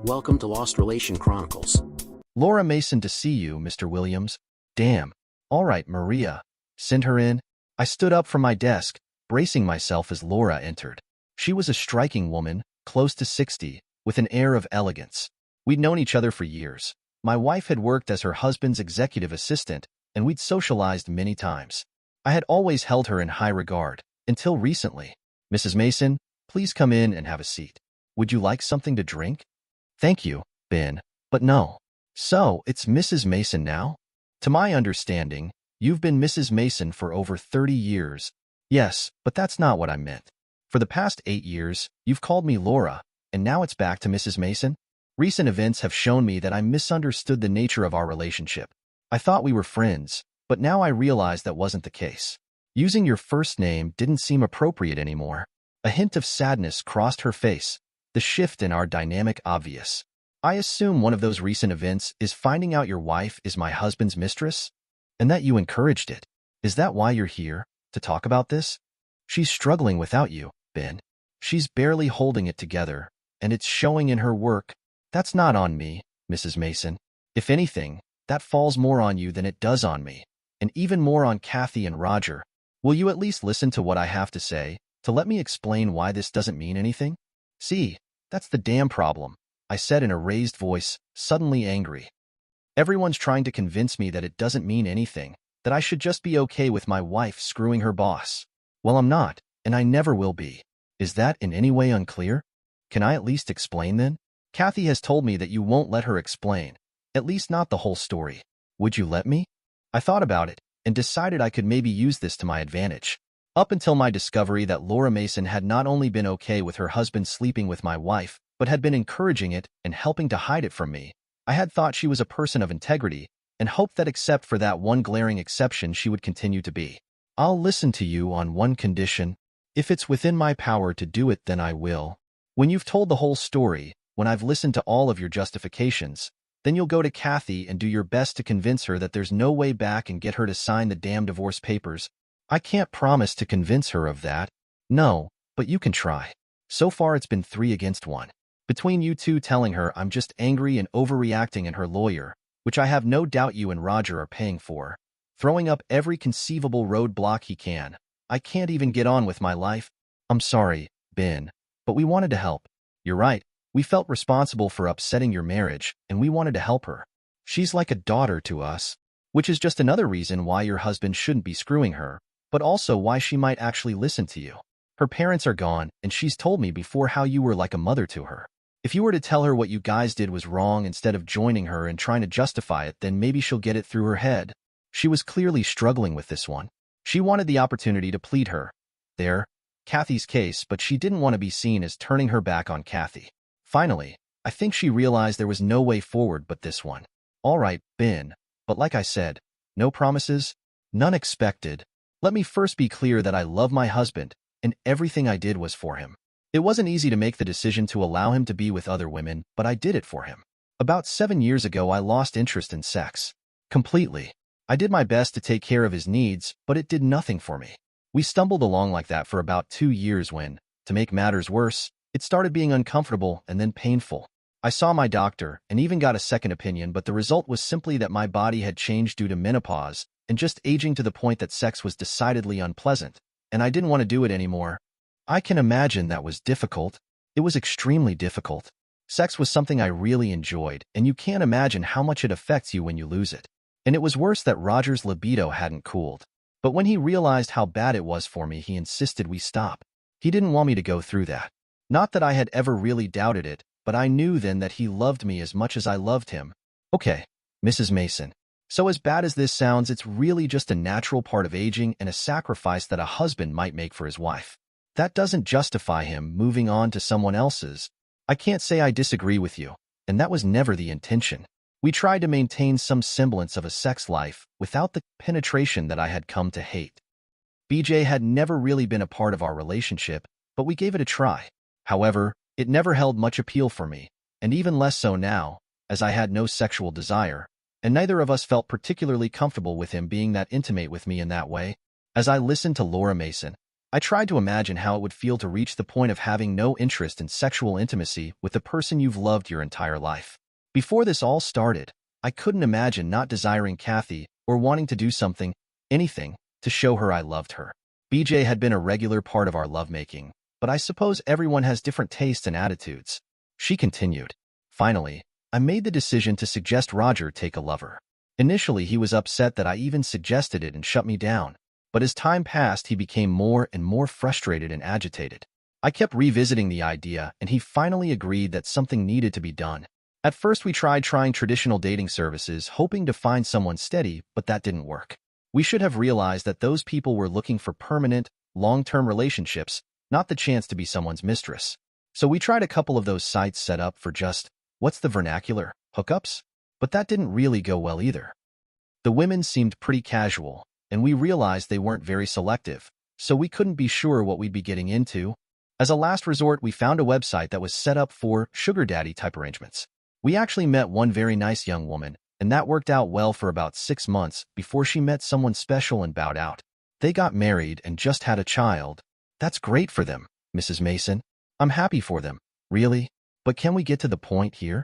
Welcome to Lost Relation Chronicles. Laura Mason to see you, Mr. Williams. Damn. All right, Maria. Send her in. I stood up from my desk, bracing myself as Laura entered. She was a striking woman, close to 60, with an air of elegance. We'd known each other for years. My wife had worked as her husband's executive assistant, and we'd socialized many times. I had always held her in high regard, until recently. Mrs. Mason, please come in and have a seat. Would you like something to drink? Thank you, Ben, but no. So, it's Mrs. Mason now? To my understanding, you've been Mrs. Mason for over 30 years. Yes, but that's not what I meant. For the past 8 years, you've called me Laura, and now it's back to Mrs. Mason? Recent events have shown me that I misunderstood the nature of our relationship. I thought we were friends, but now I realize that wasn't the case. Using your first name didn't seem appropriate anymore. A hint of sadness crossed her face, the shift in our dynamic obvious. I assume one of those recent events is finding out your wife is my husband's mistress? And that you encouraged it. Is that why you're here, to talk about this? She's struggling without you, Ben. She's barely holding it together, and it's showing in her work. That's not on me, Mrs. Mason. If anything, that falls more on you than it does on me, and even more on Kathy and Roger. Will you at least listen to what I have to say, to let me explain why this doesn't mean anything? See, that's the damn problem, I said in a raised voice, suddenly angry. Everyone's trying to convince me that it doesn't mean anything, that I should just be okay with my wife screwing her boss. Well, I'm not, and I never will be. Is that in any way unclear? Can I at least explain then? Kathy has told me that you won't let her explain, at least not the whole story. Would you let me? I thought about it, and decided I could maybe use this to my advantage. Up until my discovery that Laura Mason had not only been okay with her husband sleeping with my wife, but had been encouraging it and helping to hide it from me, I had thought she was a person of integrity, and hoped that except for that one glaring exception she would continue to be. I'll listen to you on one condition. If it's within my power to do it, then I will. When you've told the whole story, when I've listened to all of your justifications, then you'll go to Kathy and do your best to convince her that there's no way back and get her to sign the damn divorce papers. I can't promise to convince her of that. No, but you can try. So far it's been 3 against 1. Between you two telling her I'm just angry and overreacting and her lawyer, which I have no doubt you and Roger are paying for, throwing up every conceivable roadblock he can. I can't even get on with my life. I'm sorry, Ben, but we wanted to help. You're right. We felt responsible for upsetting your marriage, and we wanted to help her. She's like a daughter to us, which is just another reason why your husband shouldn't be screwing her, but also why she might actually listen to you. Her parents are gone, and she's told me before how you were like a mother to her. If you were to tell her what you guys did was wrong instead of joining her and trying to justify it, then maybe she'll get it through her head. She was clearly struggling with this one. She wanted the opportunity to plead her. There, Kathy's case, but she didn't want to be seen as turning her back on Kathy. Finally, I think she realized there was no way forward but this one. All right, Ben, but like I said, no promises, none expected. Let me first be clear that I love my husband, and everything I did was for him. It wasn't easy to make the decision to allow him to be with other women, but I did it for him. About 7 years ago, I lost interest in sex. Completely. I did my best to take care of his needs, but it did nothing for me. We stumbled along like that for about 2 years when, to make matters worse, it started being uncomfortable and then painful. I saw my doctor and even got a second opinion, but the result was simply that my body had changed due to menopause and just aging to the point that sex was decidedly unpleasant, and I didn't want to do it anymore. I can imagine that was difficult. It was extremely difficult. Sex was something I really enjoyed, and you can't imagine how much it affects you when you lose it. And it was worse that Roger's libido hadn't cooled. But when he realized how bad it was for me, he insisted we stop. He didn't want me to go through that. Not that I had ever really doubted it, but I knew then that he loved me as much as I loved him. Okay, Mrs. Mason. So as bad as this sounds, it's really just a natural part of aging and a sacrifice that a husband might make for his wife. That doesn't justify him moving on to someone else's. I can't say I disagree with you, and that was never the intention. We tried to maintain some semblance of a sex life without the penetration that I had come to hate. BJ had never really been a part of our relationship, but we gave it a try. However, it never held much appeal for me, and even less so now, as I had no sexual desire, and neither of us felt particularly comfortable with him being that intimate with me in that way. As I listened to Laura Mason, I tried to imagine how it would feel to reach the point of having no interest in sexual intimacy with the person you've loved your entire life. Before this all started, I couldn't imagine not desiring Kathy or wanting to do something, anything, to show her I loved her. BJ had been a regular part of our lovemaking, but I suppose everyone has different tastes and attitudes. She continued. Finally, I made the decision to suggest Roger take a lover. Initially, he was upset that I even suggested it and shut me down, but as time passed, he became more and more frustrated and agitated. I kept revisiting the idea, and he finally agreed that something needed to be done. At first, we tried trying traditional dating services, hoping to find someone steady, but that didn't work. We should have realized that those people were looking for permanent, long-term relationships, not the chance to be someone's mistress. So we tried a couple of those sites set up for just, what's the vernacular, hookups? But that didn't really go well either. The women seemed pretty casual, and we realized they weren't very selective, so we couldn't be sure what we'd be getting into. As a last resort, we found a website that was set up for sugar daddy type arrangements. We actually met one very nice young woman, and that worked out well for about 6 months before she met someone special and bowed out. They got married and just had a child. That's great for them, Mrs. Mason. I'm happy for them, really. But can we get to the point here?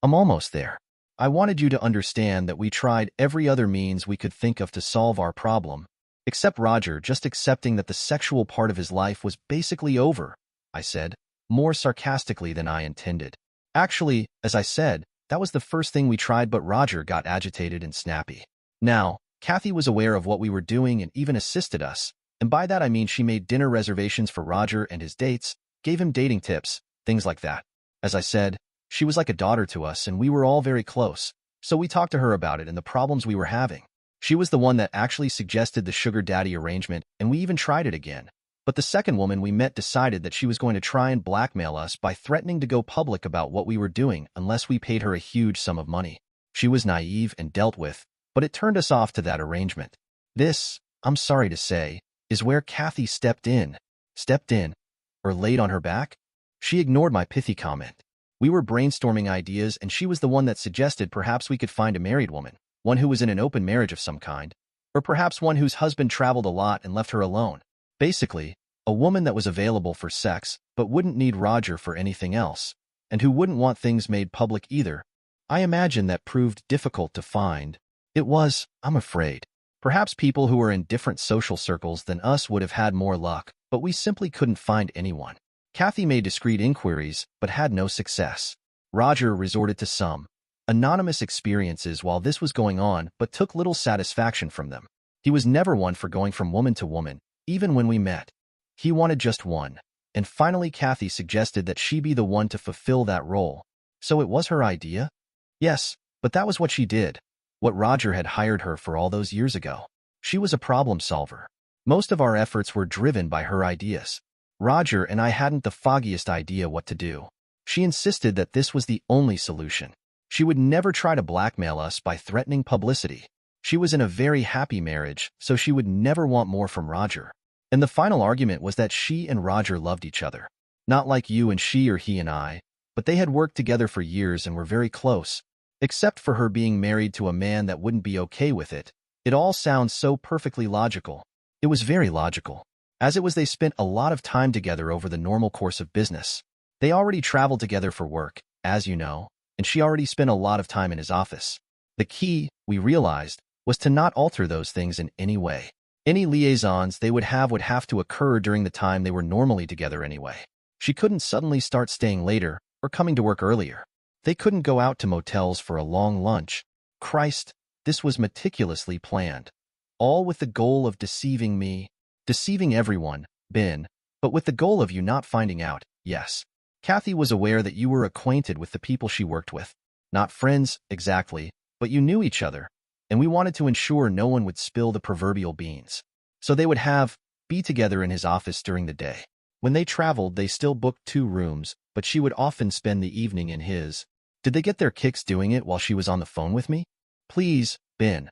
I'm almost there. I wanted you to understand that we tried every other means we could think of to solve our problem, except Roger just accepting that the sexual part of his life was basically over, I said, more sarcastically than I intended. Actually, as I said, that was the first thing we tried, but Roger got agitated and snappy. Now, Kathy was aware of what we were doing and even assisted us, and by that I mean she made dinner reservations for Roger and his dates, gave him dating tips, things like that. As I said, she was like a daughter to us and we were all very close, so we talked to her about it and the problems we were having. She was the one that actually suggested the sugar daddy arrangement, and we even tried it again. But the second woman we met decided that she was going to try and blackmail us by threatening to go public about what we were doing unless we paid her a huge sum of money. She was naive and dealt with, but it turned us off to that arrangement. This, I'm sorry to say, is where Kathy stepped in, or laid on her back? She ignored my pithy comment. We were brainstorming ideas, and she was the one that suggested perhaps we could find a married woman, one who was in an open marriage of some kind, or perhaps one whose husband traveled a lot and left her alone. Basically, a woman that was available for sex but wouldn't need Roger for anything else, and who wouldn't want things made public either. I imagine that proved difficult to find. It was, I'm afraid. Perhaps people who were in different social circles than us would have had more luck, but we simply couldn't find anyone. Kathy made discreet inquiries, but had no success. Roger resorted to some anonymous experiences while this was going on, but took little satisfaction from them. He was never one for going from woman to woman, even when we met. He wanted just one, and finally Kathy suggested that she be the one to fulfill that role. So it was her idea? Yes, but that was what she did, what Roger had hired her for all those years ago. She was a problem solver. Most of our efforts were driven by her ideas. Roger and I hadn't the foggiest idea what to do. She insisted that this was the only solution. She would never try to blackmail us by threatening publicity. She was in a very happy marriage, so she would never want more from Roger. And the final argument was that she and Roger loved each other. Not like you and she or he and I, but they had worked together for years and were very close. Except for her being married to a man that wouldn't be okay with it. It all sounds so perfectly logical. It was very logical. As it was, they spent a lot of time together over the normal course of business. They already traveled together for work, as you know, and she already spent a lot of time in his office. The key, we realized, was to not alter those things in any way. Any liaisons they would have to occur during the time they were normally together anyway. She couldn't suddenly start staying later or coming to work earlier. They couldn't go out to motels for a long lunch. Christ, this was meticulously planned. All with the goal of deceiving me. Deceiving everyone, Ben, but with the goal of you not finding out, yes. Kathy was aware that you were acquainted with the people she worked with. Not friends, exactly, but you knew each other, and we wanted to ensure no one would spill the proverbial beans. So they would be together in his office during the day. When they traveled, they still booked 2 rooms, but she would often spend the evening in his. Did they get their kicks doing it while she was on the phone with me? Please, Ben.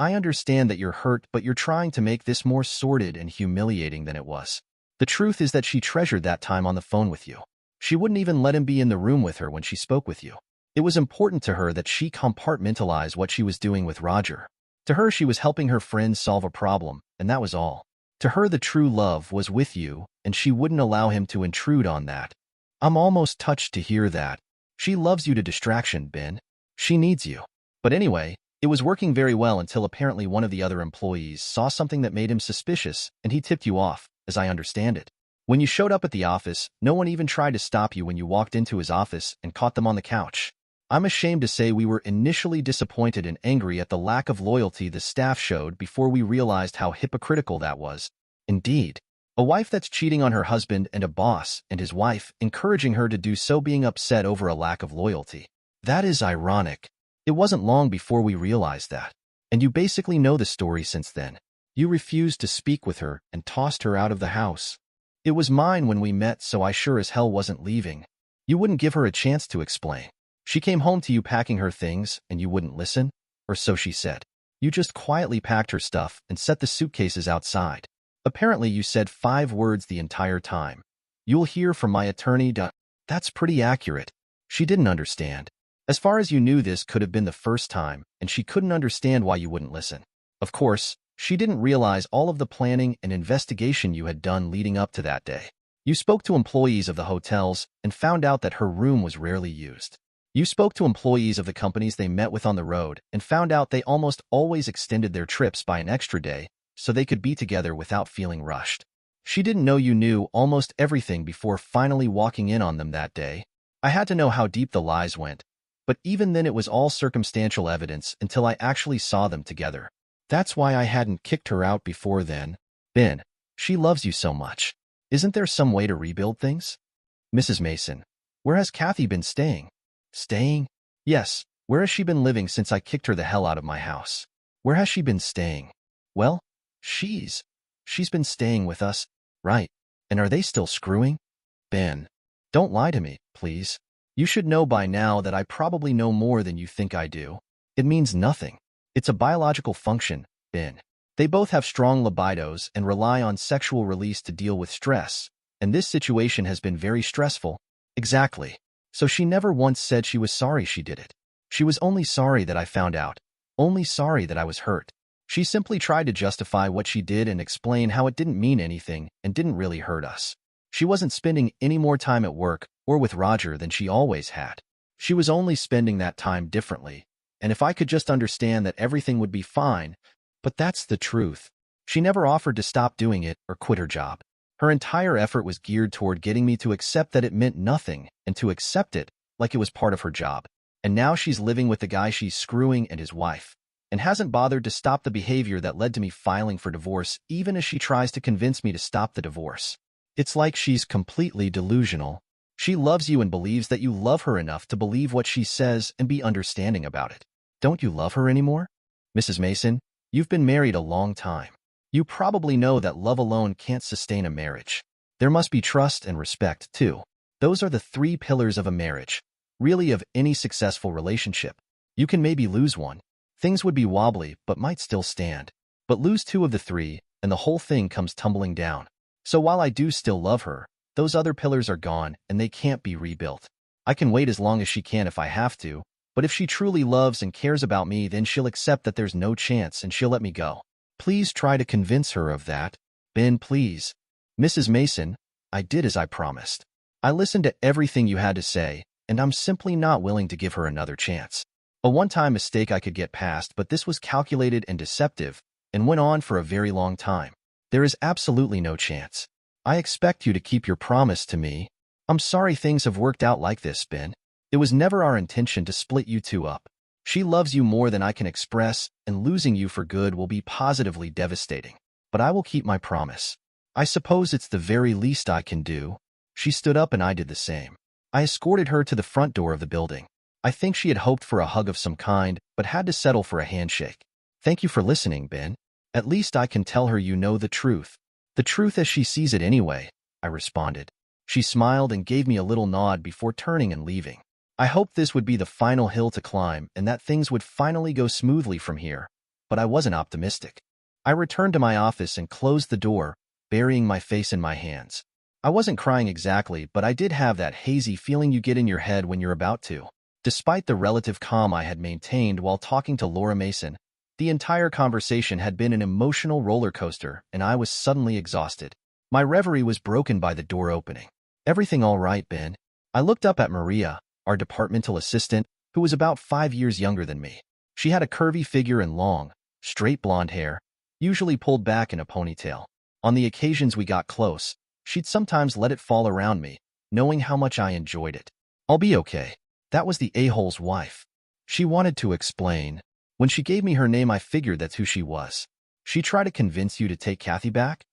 I understand that you're hurt, but you're trying to make this more sordid and humiliating than it was. The truth is that she treasured that time on the phone with you. She wouldn't even let him be in the room with her when she spoke with you. It was important to her that she compartmentalize what she was doing with Roger. To her, she was helping her friends solve a problem, and that was all. To her, the true love was with you, and she wouldn't allow him to intrude on that. I'm almost touched to hear that. She loves you to distraction, Ben. She needs you. But anyway, it was working very well until apparently one of the other employees saw something that made him suspicious, and he tipped you off, as I understand it. When you showed up at the office, no one even tried to stop you when you walked into his office and caught them on the couch. I'm ashamed to say we were initially disappointed and angry at the lack of loyalty the staff showed before we realized how hypocritical that was. Indeed. A wife that's cheating on her husband and a boss and his wife encouraging her to do so being upset over a lack of loyalty. That is ironic. It wasn't long before we realized that. And you basically know the story since then. You refused to speak with her and tossed her out of the house. It was mine when we met, so I sure as hell wasn't leaving. You wouldn't give her a chance to explain. She came home to you packing her things, and you wouldn't listen? Or so she said. You just quietly packed her stuff and set the suitcases outside. Apparently you said 5 words the entire time. You'll hear from my attorney. That's pretty accurate. She didn't understand. As far as you knew, this could have been the first time, and she couldn't understand why you wouldn't listen. Of course, she didn't realize all of the planning and investigation you had done leading up to that day. You spoke to employees of the hotels and found out that her room was rarely used. You spoke to employees of the companies they met with on the road and found out they almost always extended their trips by an extra day so they could be together without feeling rushed. She didn't know you knew almost everything before finally walking in on them that day. I had to know how deep the lies went, but even then it was all circumstantial evidence until I actually saw them together. That's why I hadn't kicked her out before then. Ben, she loves you so much. Isn't there some way to rebuild things? Mrs. Mason, where has Kathy been staying? Staying? Yes, where has she been living since I kicked her the hell out of my house? Where has she been staying? Well, she's been staying with us, right? And are they still screwing? Ben, don't lie to me, please. You should know by now that I probably know more than you think I do. It means nothing. It's a biological function, Ben. They both have strong libidos and rely on sexual release to deal with stress, and this situation has been very stressful. Exactly. So she never once said she was sorry she did it. She was only sorry that I found out, only sorry that I was hurt. She simply tried to justify what she did and explain how it didn't mean anything and didn't really hurt us. She wasn't spending any more time at work or with Roger than she always had. She was only spending that time differently, and if I could just understand that everything would be fine, but that's the truth. She never offered to stop doing it or quit her job. Her entire effort was geared toward getting me to accept that it meant nothing and to accept it like it was part of her job. And now she's living with the guy she's screwing and his wife, and hasn't bothered to stop the behavior that led to me filing for divorce even as she tries to convince me to stop the divorce. It's like she's completely delusional. She loves you and believes that you love her enough to believe what she says and be understanding about it. Don't you love her anymore? Mrs. Mason, you've been married a long time. You probably know that love alone can't sustain a marriage. There must be trust and respect, too. Those are the 3 pillars of a marriage, really of any successful relationship. You can maybe lose one. Things would be wobbly, but might still stand. But lose 2 of the 3, and the whole thing comes tumbling down. So while I do still love her, those other pillars are gone, and they can't be rebuilt. I can wait as long as she can if I have to, but if she truly loves and cares about me, then she'll accept that there's no chance and she'll let me go. Please try to convince her of that. Ben, please. Mrs. Mason, I did as I promised. I listened to everything you had to say, and I'm simply not willing to give her another chance. A one-time mistake I could get past, but this was calculated and deceptive, and went on for a very long time. There is absolutely no chance. I expect you to keep your promise to me. I'm sorry things have worked out like this, Ben. It was never our intention to split you 2 up. She loves you more than I can express, and losing you for good will be positively devastating. But I will keep my promise. I suppose it's the very least I can do. She stood up and I did the same. I escorted her to the front door of the building. I think she had hoped for a hug of some kind, but had to settle for a handshake. Thank you for listening, Ben. At least I can tell her you know the truth. The truth as she sees it anyway, I responded. She smiled and gave me a little nod before turning and leaving. I hoped this would be the final hill to climb and that things would finally go smoothly from here, but I wasn't optimistic. I returned to my office and closed the door, burying my face in my hands. I wasn't crying exactly, but I did have that hazy feeling you get in your head when you're about to. Despite the relative calm I had maintained while talking to Laura Mason, The entire conversation had been an emotional roller coaster, and I was suddenly exhausted. My reverie was broken by the door opening. "Everything all right, Ben?" I looked up at Maria, our departmental assistant, who was about 5 years younger than me. She had a curvy figure and long, straight blonde hair, usually pulled back in a ponytail. On the occasions we got close, she'd sometimes let it fall around me, knowing how much I enjoyed it. "I'll be okay." That was the a-hole's wife. She wanted to explain. When she gave me her name, I figured that's who she was. "She tried to convince you to take Kathy back?"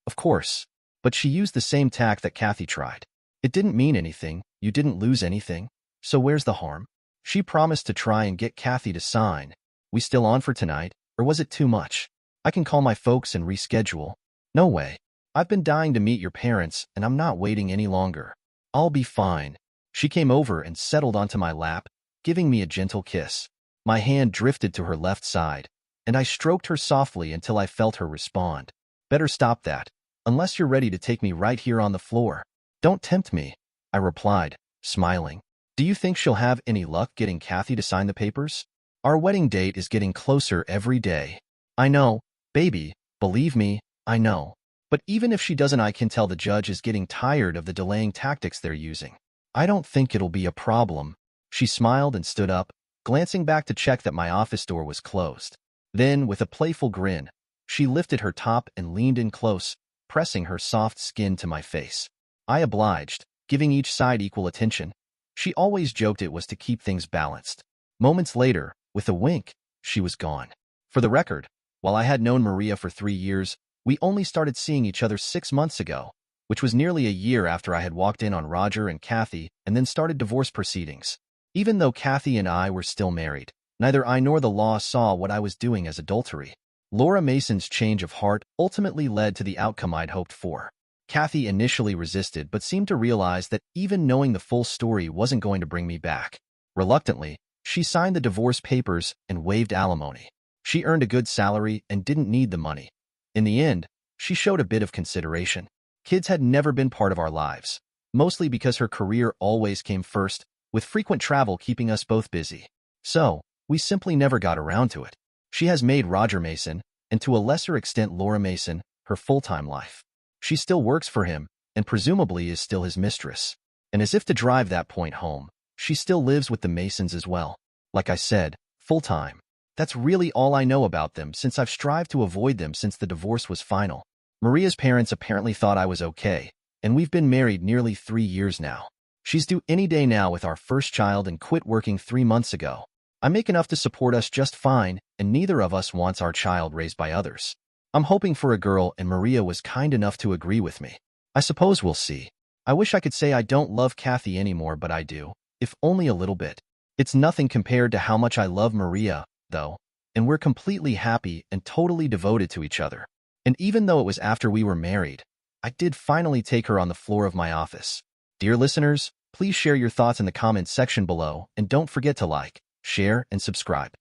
"Of course. But she used the same tack that Kathy tried. It didn't mean anything. You didn't lose anything. So where's the harm? She promised to try and get Kathy to sign. We still on for tonight, or was it too much? I can call my folks and reschedule." "No way. I've been dying to meet your parents, and I'm not waiting any longer. I'll be fine." She came over and settled onto my lap, giving me a gentle kiss. My hand drifted to her left side, and I stroked her softly until I felt her respond. "Better stop that, unless you're ready to take me right here on the floor." "Don't tempt me," I replied, smiling. "Do you think she'll have any luck getting Kathy to sign the papers? Our wedding date is getting closer every day." "I know, baby, believe me, I know. But even if she doesn't, I can tell the judge is getting tired of the delaying tactics they're using. I don't think it'll be a problem." She smiled and stood up, glancing back to check that my office door was closed. Then, with a playful grin, she lifted her top and leaned in close, pressing her soft skin to my face. I obliged, giving each side equal attention. She always joked it was to keep things balanced. Moments later, with a wink, she was gone. For the record, while I had known Maria for 3 years, we only started seeing each other 6 months ago, which was nearly a year after I had walked in on Roger and Kathy and then started divorce proceedings. Even though Kathy and I were still married, neither I nor the law saw what I was doing as adultery. Laura Mason's change of heart ultimately led to the outcome I'd hoped for. Kathy initially resisted but seemed to realize that even knowing the full story wasn't going to bring me back. Reluctantly, she signed the divorce papers and waived alimony. She earned a good salary and didn't need the money. In the end, she showed a bit of consideration. Kids had never been part of our lives, mostly because her career always came first, with frequent travel keeping us both busy. So, we simply never got around to it. She has made Roger Mason, and to a lesser extent Laura Mason, her full-time life. She still works for him, and presumably is still his mistress. And as if to drive that point home, she still lives with the Masons as well. Like I said, full-time. That's really all I know about them, since I've strived to avoid them since the divorce was final. Maria's parents apparently thought I was okay, and we've been married nearly 3 years now. She's due any day now with our first child and quit working 3 months ago. I make enough to support us just fine, and neither of us wants our child raised by others. I'm hoping for a girl, and Maria was kind enough to agree with me. I suppose we'll see. I wish I could say I don't love Kathy anymore, but I do, if only a little bit. It's nothing compared to how much I love Maria, though, and we're completely happy and totally devoted to each other. And even though it was after we were married, I did finally take her on the floor of my office. Dear listeners, please share your thoughts in the comments section below, and don't forget to like, share, and subscribe.